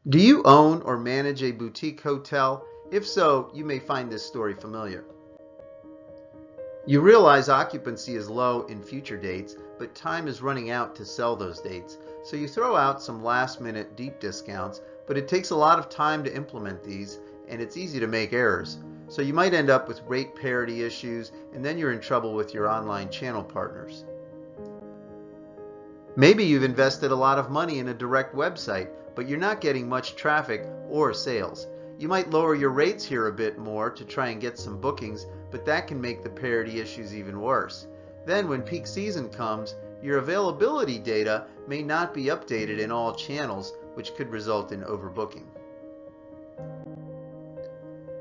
Do you own or manage a boutique hotel? If so, you may find this story familiar. You realize occupancy is low in future dates, but time is running out to sell those dates. So you throw out some last-minute deep discounts, but it takes a lot of time to implement these, and it's easy to make errors. So you might end up with rate parity issues, and then you're in trouble with your online channel partners. Maybe you've invested a lot of money in a direct website, but you're not getting much traffic or sales. You might lower your rates here a bit more to try and get some bookings, but that can make the parity issues even worse. Then when peak season comes, your availability data may not be updated in all channels, which could result in overbooking.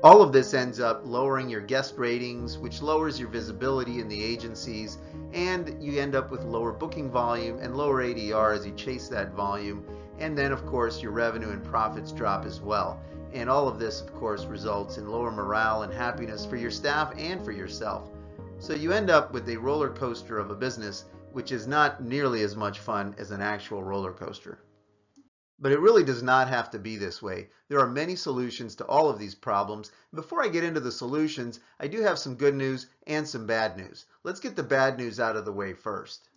All of this ends up lowering your guest ratings, which lowers your visibility in the agencies, and you end up with lower booking volume and lower ADR as you chase that volume, and then of course your revenue and profits drop as well. And all of this of course results in lower morale and happiness for your staff and for yourself. So you end up with a roller coaster of a business, which is not nearly as much fun as an actual roller coaster. But it really does not have to be this way. There are many solutions to all of these problems. Before I get into the solutions, I do have some good news and some bad news. Let's get the bad news out of the way first.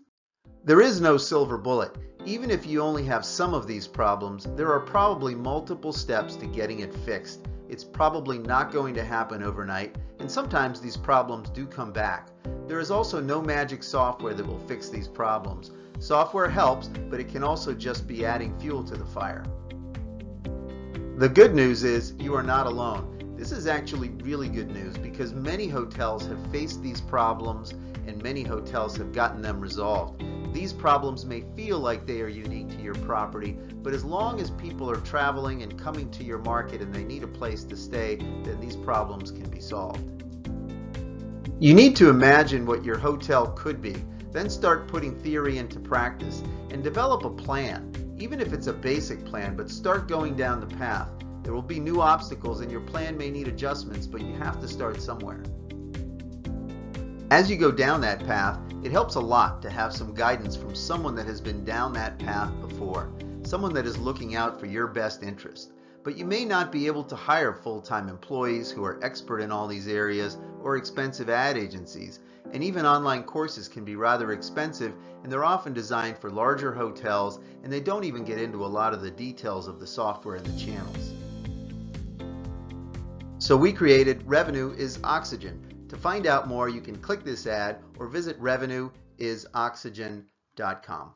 There is no silver bullet. Even if you only have some of these problems, there are probably multiple steps to getting it fixed. It's probably not going to happen overnight, and sometimes these problems do come back. There is also no magic software that will fix these problems. Software helps, but it can also just be adding fuel to the fire. The good news is you are not alone. This is actually really good news because many hotels have faced these problems and many hotels have gotten them resolved. These problems may feel like they are unique to your property, but as long as people are traveling and coming to your market and they need a place to stay, then these problems can be solved. You need to imagine what your hotel could be, then start putting theory into practice and develop a plan, even if it's a basic plan, but start going down the path. There will be new obstacles and your plan may need adjustments, but you have to start somewhere. As you go down that path, it helps a lot to have some guidance from someone that has been down that path before, someone that is looking out for your best interest. But you may not be able to hire full-time employees who are expert in all these areas or expensive ad agencies, and even online courses can be rather expensive, and they're often designed for larger hotels, and they don't even get into a lot of the details of the software and the channels. So we created Revenue is Oxygen. To find out more, you can click this ad or visit revenueisoxygen.com.